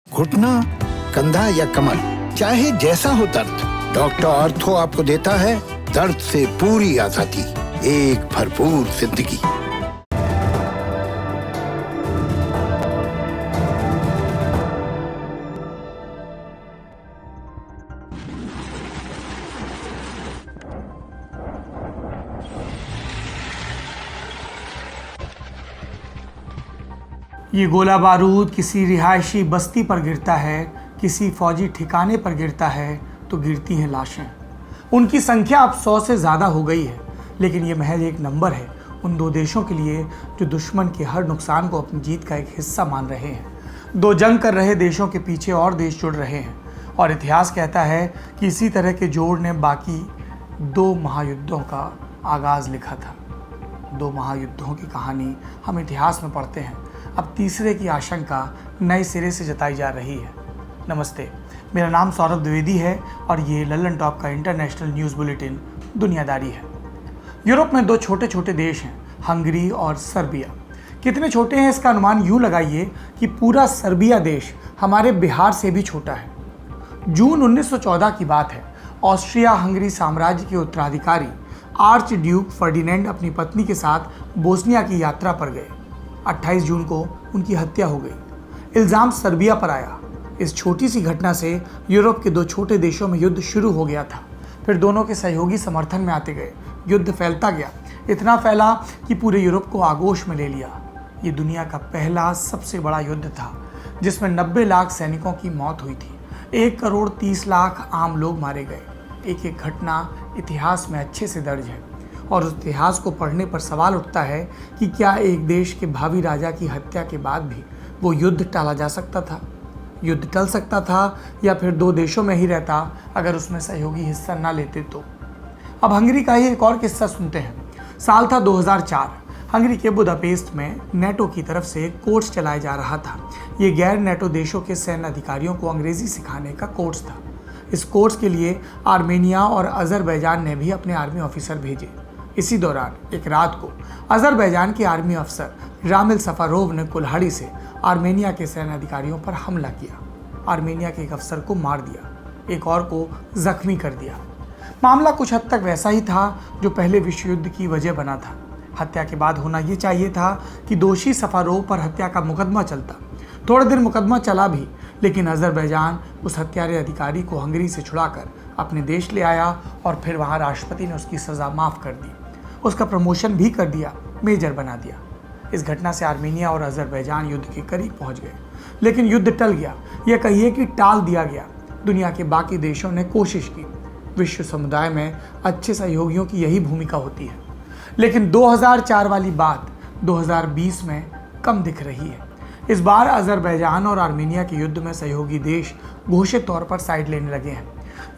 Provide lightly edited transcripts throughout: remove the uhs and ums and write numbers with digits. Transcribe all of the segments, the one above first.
घुटना, कंधा या कमर, चाहे जैसा हो दर्द, डॉक्टर ऑर्थो आपको देता है दर्द से पूरी आजादी, एक भरपूर जिंदगी। ये गोला बारूद किसी रिहायशी बस्ती पर गिरता है, किसी फौजी ठिकाने पर गिरता है तो गिरती हैं लाशें। उनकी संख्या अब 100 से ज़्यादा हो गई है, लेकिन ये महज एक नंबर है उन दो देशों के लिए जो दुश्मन के हर नुकसान को अपनी जीत का एक हिस्सा मान रहे हैं। दो जंग कर रहे देशों के पीछे और देश जुड़ रहे हैं, और इतिहास कहता है कि इसी तरह के जोड़ ने बाकी 2 महायुद्धों का आगाज़ लिखा था। 2 महायुद्धों की कहानी हम इतिहास में पढ़ते हैं, अब तीसरे की आशंका नए सिरे से जताई जा रही है। नमस्ते, मेरा नाम सौरभ द्विवेदी है और ये लल्लन टॉप का इंटरनेशनल न्यूज़ बुलेटिन दुनियादारी है। यूरोप में 2 छोटे छोटे देश हैं, हंगरी और सर्बिया। कितने छोटे हैं इसका अनुमान यूँ लगाइए कि पूरा सर्बिया देश हमारे बिहार से भी छोटा है। जून 1914 की बात है। ऑस्ट्रिया हंगरी साम्राज्य के उत्तराधिकारी आर्च ड्यूक फर्डिनेंड अपनी पत्नी के साथ बोस्निया की यात्रा पर गए। 28 जून को उनकी हत्या हो गई। इल्ज़ाम सर्बिया पर आया। इस छोटी सी घटना से यूरोप के 2 छोटे देशों में युद्ध शुरू हो गया था। फिर दोनों के सहयोगी समर्थन में आते गए। युद्ध फैलता गया, इतना फैला कि पूरे यूरोप को आगोश में ले लिया। ये दुनिया का पहला सबसे बड़ा युद्ध था जिसमें 90 लाख सैनिकों की मौत हुई थी। 1 करोड़ 30 लाख आम लोग मारे गए। एक एक घटना इतिहास में अच्छे से दर्ज है, और उस इतिहास को पढ़ने पर सवाल उठता है कि क्या एक देश के भावी राजा की हत्या के बाद भी वो युद्ध टाला जा सकता था? युद्ध टल सकता था या फिर 2 देशों में ही रहता अगर उसमें सहयोगी हिस्सा ना लेते तो? अब हंगरी का ही एक और किस्सा सुनते हैं। साल था 2004। हंगरी के बुदापेस्ट में नेटो की तरफ से कोर्स चलाया जा रहा था। ये गैर नेटो देशों के सैन्य अधिकारियों को अंग्रेजी सिखाने का कोर्स था। इस कोर्स के लिए आर्मेनिया और अजरबैजान ने भी अपने आर्मी ऑफिसर भेजे। इसी दौरान एक रात को अजरबैजान के आर्मी अफसर रामिल सफारोव ने कुल्हाड़ी से आर्मेनिया के सैन्य अधिकारियों पर हमला किया। आर्मेनिया के एक अफसर को मार दिया, एक और को जख्मी कर दिया। मामला कुछ हद तक वैसा ही था जो पहले विश्व युद्ध की वजह बना था। हत्या के बाद होना ये चाहिए था कि दोषी सफारोव पर हत्या का मुकदमा चलता। थोड़े दिन मुकदमा चला भी, लेकिन अजरबैजान उस हत्यारे अधिकारी को हंगरी से छुड़ाकर अपने देश ले आया और फिर वहाँ राष्ट्रपति ने उसकी सज़ा माफ़ कर दी। उसका प्रमोशन भी कर दिया, मेजर बना दिया। इस घटना से आर्मेनिया और अजरबैजान युद्ध के करीब पहुंच गए, लेकिन युद्ध टल गया, यह कहिए कि टाल दिया गया। दुनिया के बाकी देशों ने कोशिश की। विश्व समुदाय में अच्छे सहयोगियों की यही भूमिका होती है, लेकिन 2004 वाली बात 2020 में कम दिख रही है। इस बार अजरबैजान और आर्मेनिया के युद्ध में सहयोगी देश घोषित तौर पर साइड लेने लगे हैं।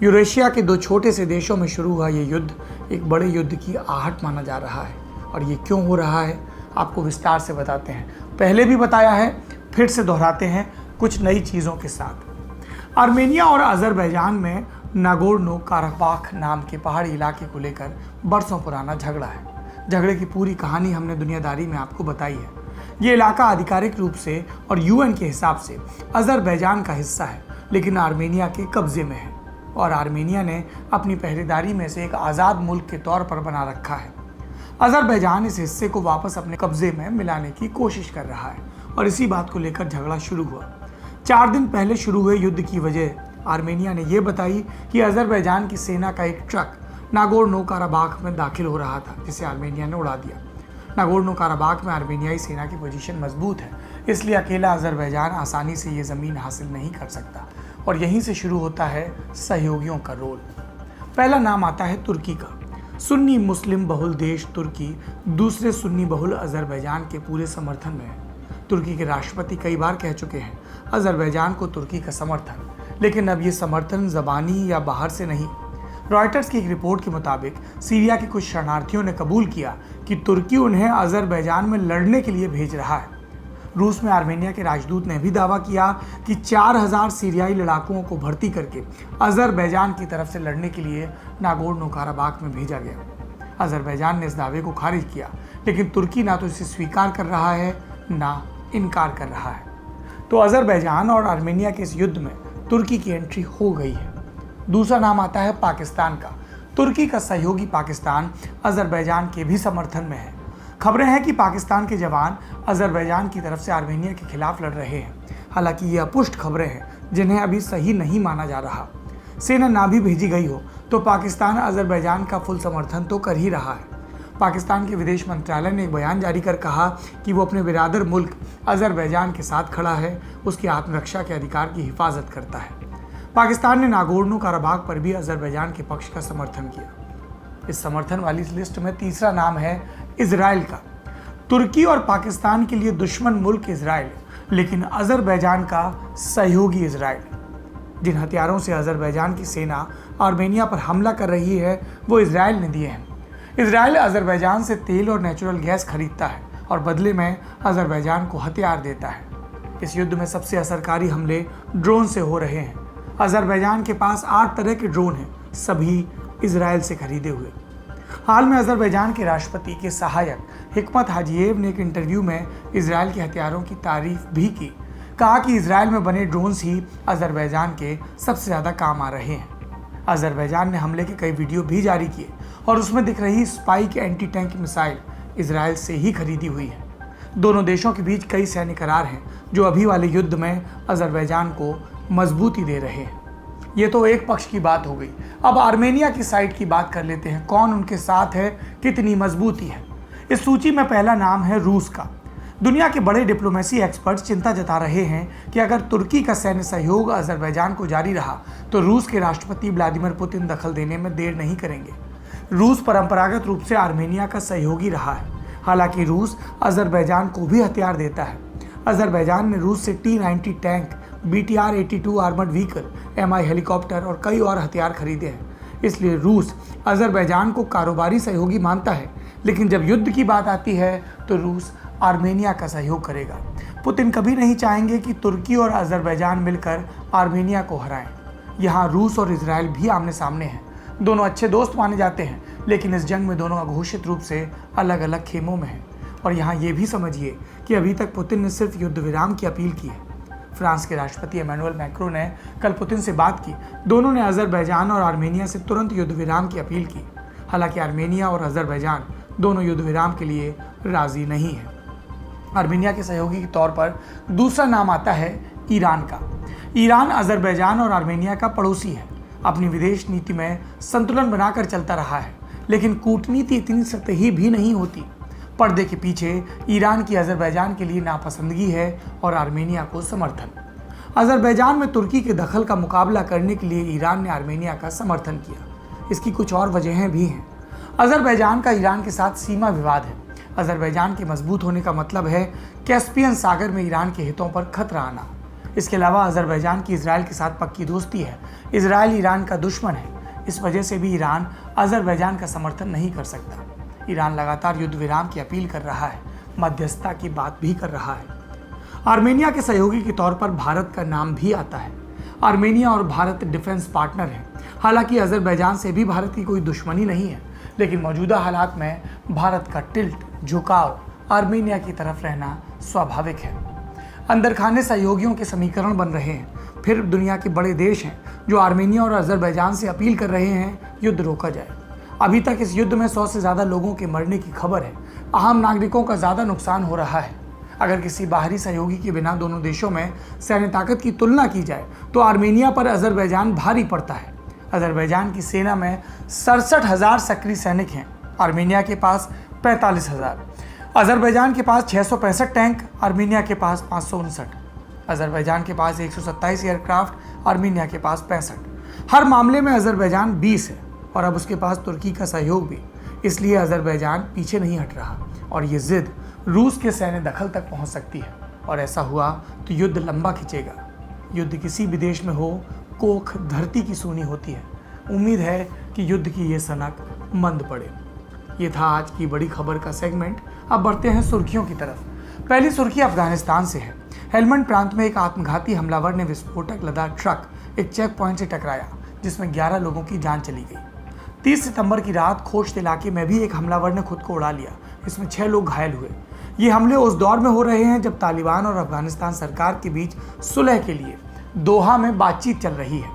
यूरेशिया के 2 छोटे से देशों में शुरू हुआ ये युद्ध एक बड़े युद्ध की आहट माना जा रहा है, और ये क्यों हो रहा है आपको विस्तार से बताते हैं। पहले भी बताया है, फिर से दोहराते हैं कुछ नई चीज़ों के साथ। आर्मेनिया और अजरबैजान में नागोर्नो काराबाख नाम के पहाड़ी इलाके को लेकर बरसों पुराना झगड़ा है। झगड़े की पूरी कहानी हमने दुनियादारी में आपको बताई है। ये इलाका आधिकारिक रूप से और यूएन के हिसाब से अजरबैजान का हिस्सा है, लेकिन आर्मेनिया के कब्जे में है, और आर्मेनिया ने अपनी पहरेदारी में से एक आज़ाद मुल्क के तौर पर बना रखा है। अजरबैजान इस हिस्से को वापस अपने कब्जे में मिलाने की कोशिश कर रहा है, और इसी बात को लेकर झगड़ा शुरू हुआ। 4 दिन पहले शुरू हुए युद्ध की वजह आर्मेनिया ने यह बताई कि अजरबैजान की सेना का एक ट्रक नागोर्नो काराबाख में दाखिल हो रहा था, जिसे आर्मेनिया ने उड़ा दिया। नागोर्नो काराबाख में आर्मेनियाई सेना की पोजीशन मजबूत है, इसलिए अकेला अजरबैजान आसानी से ये ज़मीन हासिल नहीं कर सकता, और यहीं से शुरू होता है सहयोगियों का रोल। पहला नाम आता है तुर्की का। सुन्नी मुस्लिम बहुल देश तुर्की दूसरे सुन्नी बहुल अजरबैजान के पूरे समर्थन में है। तुर्की के राष्ट्रपति कई बार कह चुके हैं अजरबैजान को तुर्की का समर्थन, लेकिन अब ये समर्थन ज़बानी या बाहर से नहीं। रॉयटर्स की एक रिपोर्ट के मुताबिक सीरिया के कुछ शरणार्थियों ने कबूल किया कि तुर्की उन्हें अजरबैजान में लड़ने के लिए भेज रहा है। रूस में आर्मेनिया के राजदूत ने भी दावा किया कि 4000 सीरियाई लड़ाकुओं को भर्ती करके अजरबैजान की तरफ से लड़ने के लिए नागोर्नो काराबाख में भेजा गया। अजरबैजान ने इस दावे को खारिज किया, लेकिन तुर्की ना तो इसे स्वीकार कर रहा है ना इनकार कर रहा है। तो अज़रबैजान और आर्मेनिया के इस युद्ध में तुर्की की एंट्री हो गई है। दूसरा नाम आता है पाकिस्तान का। तुर्की का सहयोगी पाकिस्तान अज़रबैजान के भी समर्थन में है। खबरें हैं कि पाकिस्तान के जवान अज़रबैजान की तरफ से आर्मेनिया के खिलाफ लड़ रहे हैं। हालांकि ये अपुष्ट खबरें हैं जिन्हें अभी सही नहीं माना जा रहा। सेना ना भी भेजी गई हो तो पाकिस्तान अज़रबैजान का फुल समर्थन तो कर ही रहा है। पाकिस्तान के विदेश मंत्रालय ने एक बयान जारी कर कहा कि वो अपने बिरादर मुल्क अज़रबैजान के साथ खड़ा है, उसकी आत्मरक्षा के अधिकार की हिफाजत करता है। पाकिस्तान ने नागोर्नो काराबाग पर भी अज़रबैजान के पक्ष का समर्थन किया। इस समर्थन वाली इस लिस्ट में तीसरा नाम है इजराइल का। तुर्की और पाकिस्तान के लिए दुश्मन मुल्क इजराइल, लेकिन अज़रबैजान का सहयोगी इजराइल। जिन हथियारों से अज़रबैजान की सेना आर्मेनिया पर हमला कर रही है वो इजराइल ने दिए हैं। इजराइल अज़रबैजान से तेल और नेचुरल गैस खरीदता है और बदले में अज़रबैजान को हथियार देता है। इस युद्ध में सबसे असरकारी हमले ड्रोन से हो रहे हैं। अज़रबैजान के पास 8 तरह के ड्रोन हैं, सभी इजराइल से खरीदे हुए। हाल में अज़रबैजान के राष्ट्रपति के सहायक हिकमत हाजीएव ने एक इंटरव्यू में इजराइल के हथियारों की तारीफ भी की। कहा कि इजराइल में बने ड्रोन्स ही अज़रबैजान के सबसे ज़्यादा काम आ रहे हैं। अज़रबैजान ने हमले के कई वीडियो भी जारी किए और उसमें दिख रही spike anti tank missile Israel से ही खरीदी हुई है। दोनों देशों के बीच कई सैन्य करार हैं जो अभी वाले युद्ध में अज़रबैजान को मजबूती दे रहे हैं। ये तो एक पक्ष की बात हो गई। अब आर्मेनिया की साइड की बात कर लेते हैं। कौन उनके साथ है, कितनी मजबूती है। इस सूची में पहला नाम है रूस का। दुनिया के बड़े डिप्लोमेसी एक्सपर्ट्स चिंता जता रहे हैं कि अगर तुर्की का सैन्य सहयोग अज़रबैजान को जारी रहा तो रूस के राष्ट्रपति व्लादिमीर पुतिन दखल देने में देर नहीं करेंगे। रूस परंपरागत रूप से आर्मेनिया का सहयोगी रहा है। हालांकि रूस अज़रबैजान को भी हथियार देता है। अज़रबैजान ने रूस से T-90 tank, BTR-82 armoured vehicle, Mi helicopter और कई और हथियार खरीदे हैं। इसलिए रूस अज़रबैजान को कारोबारी सहयोगी मानता है, लेकिन जब युद्ध की बात आती है तो रूस आर्मेनिया का सहयोग करेगा। पुतिन कभी नहीं चाहेंगे कि तुर्की और अज़रबैजान मिलकर आर्मेनिया को हराएं। यहाँ रूस और इजराइल भी आमने सामने हैं। दोनों अच्छे दोस्त माने जाते हैं, लेकिन इस जंग में दोनों अघोषित रूप से अलग अलग खेमों में हैं। और यहाँ ये भी समझिए कि अभी तक पुतिन ने सिर्फ युद्ध विराम की अपील की है। फ्रांस के राष्ट्रपति इमैनुअल मैक्रों ने कल पुतिन से बात की। दोनों ने अज़रबैजान और आर्मेनिया से तुरंत युद्ध विराम की अपील की। हालांकि आर्मेनिया और अज़रबैजान दोनों युद्ध विराम के लिए राजी नहीं है। आर्मेनिया के सहयोगी के तौर पर दूसरा नाम आता है ईरान का। ईरान अज़रबैजान और आर्मेनिया का पड़ोसी है। अपनी विदेश नीति में संतुलन बनाकर चलता रहा है, लेकिन कूटनीति इतनी सतही भी नहीं होती। पर्दे के पीछे ईरान की अज़रबैजान के लिए नापसंदगी है और आर्मेनिया को समर्थन। अज़रबैजान में तुर्की के दखल का मुकाबला करने के लिए ईरान ने आर्मेनिया का समर्थन किया। इसकी कुछ और वजहें भी हैं। अज़रबैजान का ईरान के साथ सीमा विवाद है। अज़रबैजान के मजबूत होने का मतलब है कैस्पियन सागर में ईरान के हितों पर खतरा आना। इसके अलावा अज़रबैजान की इजराइल के साथ पक्की दोस्ती है। इजराइल ईरान का दुश्मन है। इस वजह से भी ईरान अज़रबैजान का समर्थन नहीं कर सकता। ईरान लगातार युद्ध विराम की अपील कर रहा है, मध्यस्थता की बात भी कर रहा है। आर्मेनिया के सहयोगी के तौर पर भारत का नाम भी आता है। आर्मेनिया और भारत डिफेंस पार्टनर हैं। हालांकि अज़रबैजान से भी भारत की कोई दुश्मनी नहीं है, लेकिन मौजूदा हालात में भारत का टिल्ट, झुकाव आर्मेनिया की तरफ रहना स्वाभाविक है। अंदर खाने सहयोगियों के समीकरण बन रहे हैं। फिर दुनिया के बड़े देश हैं जो आर्मेनिया और अज़रबैजान से अपील कर रहे हैं युद्ध रोका जाए। अभी तक इस युद्ध में 100 से ज़्यादा लोगों के मरने की खबर है। आम नागरिकों का ज़्यादा नुकसान हो रहा है। अगर किसी बाहरी सहयोगी के बिना दोनों देशों में सैन्य ताकत की तुलना की जाए तो आर्मेनिया पर अज़रबैजान भारी पड़ता है। अज़रबैजान की सेना में 67,000 सक्रिय सैनिक हैं। आर्मेनिया के पास 45,000। अज़रबैजान के पास 665 टैंक, आर्मेनिया के पास 559। अज़रबैजान के पास 127 एयरक्राफ्ट, आर्मेनिया के पास 65। हर मामले में अज़रबैजान 20 है और अब उसके पास तुर्की का सहयोग भी। इसलिए अज़रबैजान पीछे नहीं हट रहा और ये जिद रूस के सैन्य दखल तक पहुंच सकती है। और ऐसा हुआ तो युद्ध लंबा खिंचेगा। युद्ध किसी भी देश में हो, कोख धरती की सूनी होती है। उम्मीद है कि युद्ध की ये सनक मंद पड़े। ये था आज की बड़ी खबर का सेगमेंट। अब बढ़ते हैं सुर्खियों की तरफ। पहली सुर्खी अफगानिस्तान से है। हेलमंड प्रांत में एक आत्मघाती हमलावर ने विस्फोटक लदा ट्रक एक चेक पॉइंट से टकराया, जिसमें 11 लोगों की जान चली गई। 30 सितंबर की रात खोश्त इलाके में भी एक हमलावर ने खुद को उड़ा लिया। इसमें 6 लोग घायल हुए। ये हमले उस दौर में हो रहे हैं जब तालिबान और अफगानिस्तान सरकार के बीच सुलह के लिए दोहा में बातचीत चल रही है।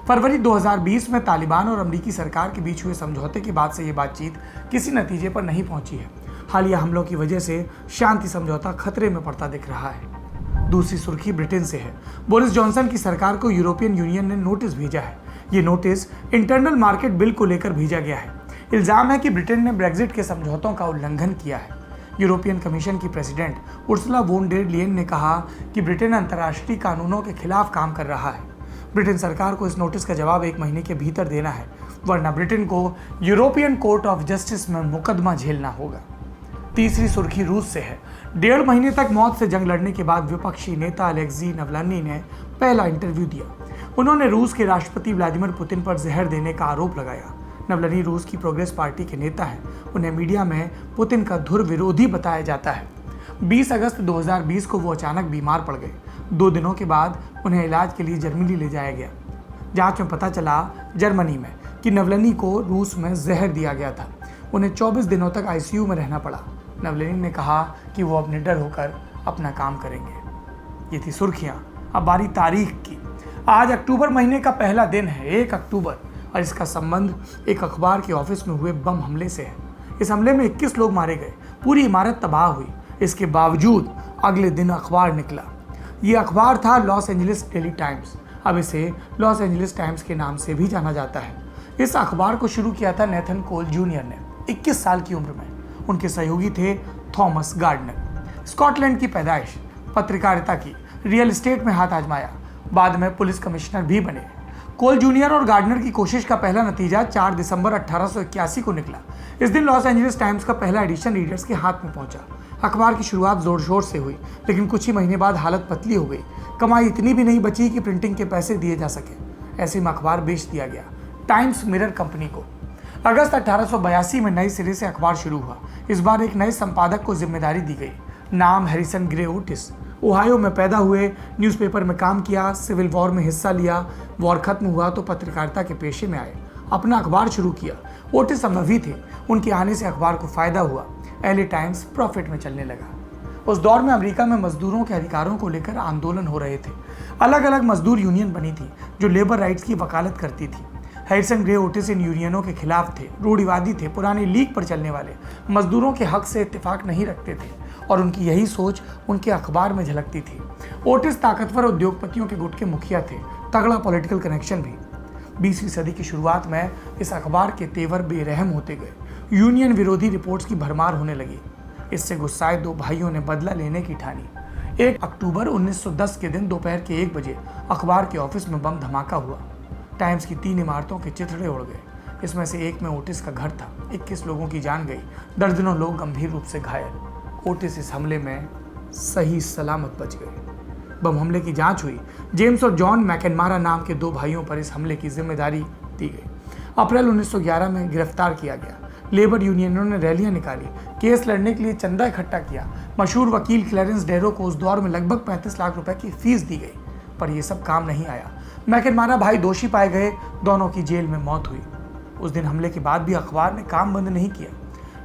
फरवरी 2020 में तालिबान और अमेरिकी सरकार के बीच हुए समझौते के बाद से ये बातचीत किसी नतीजे पर नहीं पहुंची है। हालिया हमलों की वजह से शांति समझौता खतरे में पड़ता दिख रहा है। दूसरी सुर्खी ब्रिटेन से है। बोरिस जॉनसन की सरकार को यूरोपियन यूनियन ने नोटिस भेजा है। ये नोटिस इंटरनल मार्केट बिल को लेकर भेजा गया है। इल्जाम है कि ब्रिटेन ने ब्रेग्जिट के समझौतों का उल्लंघन किया है। यूरोपियन कमीशन की प्रेसिडेंट उर्सुला वोन डेर लियन ने कहा कि ब्रिटेन अंतर्राष्ट्रीय कानूनों के खिलाफ काम कर रहा है। ब्रिटेन सरकार को इस नोटिस का जवाब 1 महीने के भीतर देना है, वरना ब्रिटेन को यूरोपियन कोर्ट ऑफ जस्टिस में मुकदमा झेलना होगा। तीसरी सुर्खी रूस से है। 1.5 महीने तक मौत से जंग लड़ने के बाद विपक्षी नेता अलेक्सी नावल्नी ने पहला इंटरव्यू दिया। उन्होंने रूस के राष्ट्रपति व्लादिमीर पुतिन पर जहर देने का आरोप लगाया। नावल्नी रूस की प्रोग्रेस पार्टी के नेता हैं। उन्हें मीडिया में पुतिन का धुर विरोधी बताया जाता है। 20 अगस्त 2020 को वो अचानक बीमार पड़ गए। 2 दिनों के बाद उन्हें इलाज के लिए जर्मनी ले जाया गया। जांच में पता चला जर्मनी में कि नावल्नी को रूस में जहर दिया गया था। उन्हें 24 दिनों तक आईसीयू में रहना पड़ा। नावल्नी ने कहा कि वो अब निडर होकर अपना काम करेंगे। ये थी सुर्खियां। अब बारी तारीख की। आज अक्टूबर महीने का पहला दिन है, 1 अक्टूबर, और इसका संबंध एक अखबार के ऑफिस में हुए बम हमले से है। इस हमले में 21 लोग मारे गए। पूरी इमारत तबाह हुई। इसके बावजूद अगले दिन अखबार निकला। ये अखबार था लॉस एंजलिस डेली टाइम्स। अब इसे लॉस एंजलिस टाइम्स के नाम से भी जाना जाता है। इस अखबार को शुरू किया था नेथन कोल जूनियर ने 21 साल की उम्र में। उनके सहयोगी थे थॉमस गार्डनर। स्कॉटलैंड की पैदाइश, पत्रकारिता की, रियल एस्टेट में हाथ आजमाया, बाद में पुलिस कमिश्नर भी बने। कोल जूनियर और गार्डनर की कोशिश का पहला नतीजा 4 दिसंबर 1881 को निकला। इस दिन लॉस एंजलिस टाइम्स का पहला एडिशन रीडर्स के हाथ में पहुंचा। अखबार की शुरुआत जोर शोर से हुई, लेकिन कुछ ही महीने बाद हालत पतली हो गई। कमाई इतनी भी नहीं बची कि प्रिंटिंग के पैसे दिए जा सके। ऐसे में अखबार बेच दिया गया टाइम्स मिरर कंपनी को। अगस्त 1882 में नए सिरे से अखबार शुरू हुआ। इस बार एक नए संपादक को जिम्मेदारी दी गई। नाम हैरिसन ग्रे ओटिस। ओहायो में पैदा हुए, न्यूज़पेपर में काम किया, सिविल वॉर में हिस्सा लिया। वॉर खत्म हुआ तो पत्रकारिता के पेशे में आए, अपना अखबार शुरू किया। ओटिस अनुभवी थे। उनके आने से अखबार को फायदा हुआ। एलए टाइम्स प्रॉफिट में चलने लगा। उस दौर में अमेरिका में मजदूरों के अधिकारों को लेकर आंदोलन हो रहे थे। अलग अलग मजदूर यूनियन बनी थी जो लेबर राइट्स की वकालत करती थी। हैरिसन ग्रे ओटिस इन यूनियनों के खिलाफ थे, रूढ़िवादी थे, पुरानी लीग पर चलने वाले, मजदूरों के हक से इत्तेफाक नहीं रखते थे और उनकी यही सोच उनके अखबार में झलकती थी। ओटिस ताकतवर उद्योगपतियों के गुट के मुखिया थे, तगड़ा पॉलिटिकल कनेक्शन भी। 20वीं सदी की शुरुआत में इस अखबार के तेवर बेरहम होते गए। यूनियन विरोधी रिपोर्ट्स की भरमार होने लगी। इससे गुस्साए 2 भाइयों ने बदला लेने की ठानी। 1 अक्टूबर 1910 के दिन दोपहर के 1 बजे अखबार के ऑफिस में बम धमाका हुआ। टाइम्स की 3 इमारतों के चिथड़े उड़ गए। इसमें से एक में ओटिस का घर था। 21 लोगों की जान गई, दर्जनों लोग गंभीर रूप से घायल। ओटिस इस हमले में सही सलामत बच गए। बम हमले की जांच हुई। जेम्स और जॉन मैकेनमारा नाम के 2 भाइयों पर इस हमले की जिम्मेदारी दी गई। अप्रैल 1911 में गिरफ्तार किया गया। लेबर यूनियनों ने रैलियां निकाली, केस लड़ने के लिए चंदा इकट्ठा किया। मशहूर वकील क्लैरेंस डेरो को उस दौर में लगभग 35 लाख रुपए की फीस दी गई, पर यह सब काम नहीं आया। मैकेनमारा भाई दोषी पाए गए। दोनों की जेल में मौत हुई। उस दिन हमले के बाद भी अखबार ने काम बंद नहीं किया।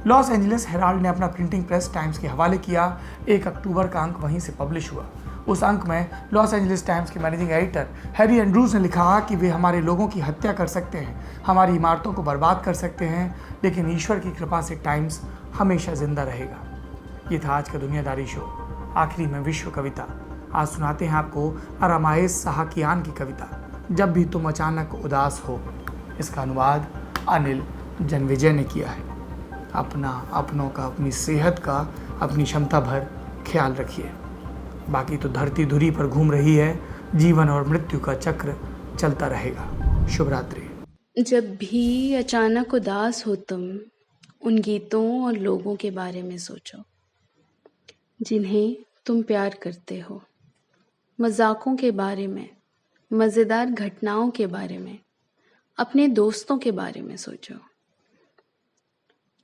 लॉस एंजलिस हेराल्ड ने अपना प्रिंटिंग प्रेस टाइम्स के हवाले किया। 1 अक्टूबर का अंक वहीं से पब्लिश हुआ। उस अंक में लॉस एंजलिस टाइम्स के मैनेजिंग एडिटर हैरी एंड्रूज ने लिखा कि वे हमारे लोगों की हत्या कर सकते हैं, हमारी इमारतों को बर्बाद कर सकते हैं, लेकिन ईश्वर की कृपा से टाइम्स हमेशा जिंदा रहेगा। ये था आज का दुनियादारी शो। आखिरी में विश्व कविता। आज सुनाते हैं आपको अरामाएस साहकियान की कविता, जब भी तुम अचानक उदास हो। इसका अनुवाद अनिल जनविजय ने किया है। अपना, अपनों का, अपनी सेहत का, अपनी क्षमता भर ख्याल रखिए। बाकी तो धरती धुरी पर घूम रही है, जीवन और मृत्यु का चक्र चलता रहेगा। शुभ रात्रि। जब भी अचानक उदास हो तुम, उन गीतों और लोगों के बारे में सोचो जिन्हें तुम प्यार करते हो। मजाकों के बारे में, मज़ेदार घटनाओं के बारे में, अपने दोस्तों के बारे में सोचो।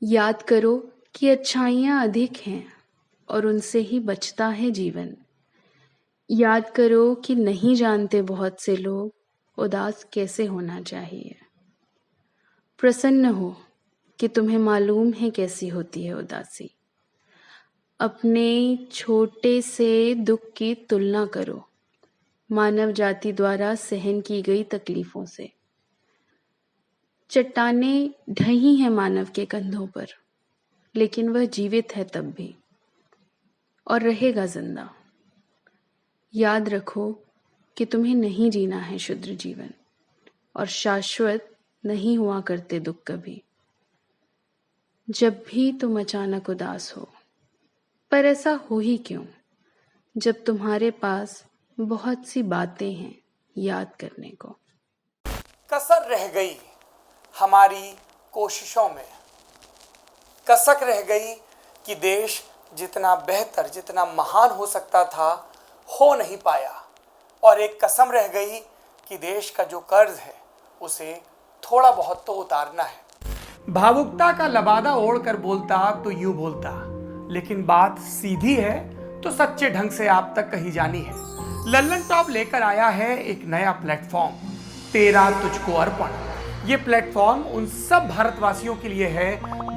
याद करो कि अच्छाइयाँ अधिक हैं और उनसे ही बचता है जीवन। याद करो कि नहीं जानते बहुत से लोग उदास कैसे होना चाहिए। प्रसन्न हो कि तुम्हें मालूम है कैसी होती है उदासी। अपने छोटे से दुख की तुलना करो मानव जाति द्वारा सहन की गई तकलीफों से। चट्टानें ढही हैं मानव के कंधों पर, लेकिन वह जीवित है तब भी और रहेगा जिंदा। याद रखो कि तुम्हें नहीं जीना है शुद्र जीवन, और शाश्वत नहीं हुआ करते दुख कभी। जब भी तुम अचानक उदास हो, पर ऐसा हो ही क्यों जब तुम्हारे पास बहुत सी बातें हैं याद करने को। कसर रह गई हमारी कोशिशों में, कसक रह गई कि देश जितना बेहतर, जितना महान हो सकता था, हो नहीं पाया। और एक कसम रह गई कि देश का जो कर्ज है उसे थोड़ा बहुत तो उतारना है। भावुकता का लबादा ओढ़कर बोलता तो यूं बोलता, लेकिन बात सीधी है तो सच्चे ढंग से आप तक कही जानी है। लल्लन टॉप लेकर आया है एक नया प्लेटफॉर्म, तेरा तुझको अर्पण। ये प्लेटफॉर्म उन सब भारतवासियों के लिए है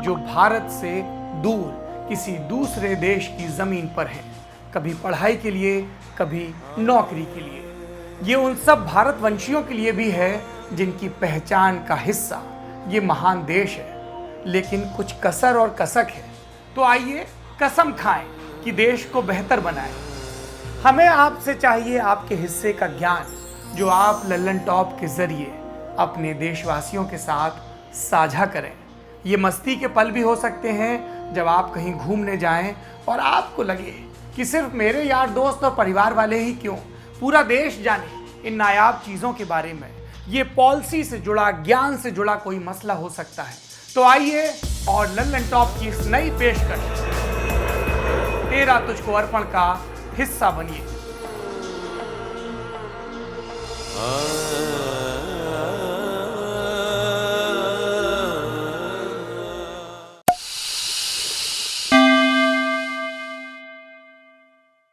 जो भारत से दूर किसी दूसरे देश की जमीन पर हैं, कभी पढ़ाई के लिए, कभी नौकरी के लिए। ये उन सब भारतवंशियों के लिए भी है जिनकी पहचान का हिस्सा ये महान देश है, लेकिन कुछ कसर और कसक है। तो आइए कसम खाएं कि देश को बेहतर बनाएं। हमें आपसे चाहिए आपके हिस्से का ज्ञान, जो आप लल्लन टॉप के जरिए अपने देशवासियों के साथ साझा करें। ये मस्ती के पल भी हो सकते हैं जब आप कहीं घूमने जाएं और आपको लगे कि सिर्फ मेरे यार दोस्त और परिवार वाले ही क्यों, पूरा देश जाने इन नायाब चीज़ों के बारे में। ये पॉलिसी से जुड़ा, ज्ञान से जुड़ा कोई मसला हो सकता है। तो आइए और लल्लन टॉप की इस नई पेशकश तेरा तुझको अर्पण का हिस्सा बनिए।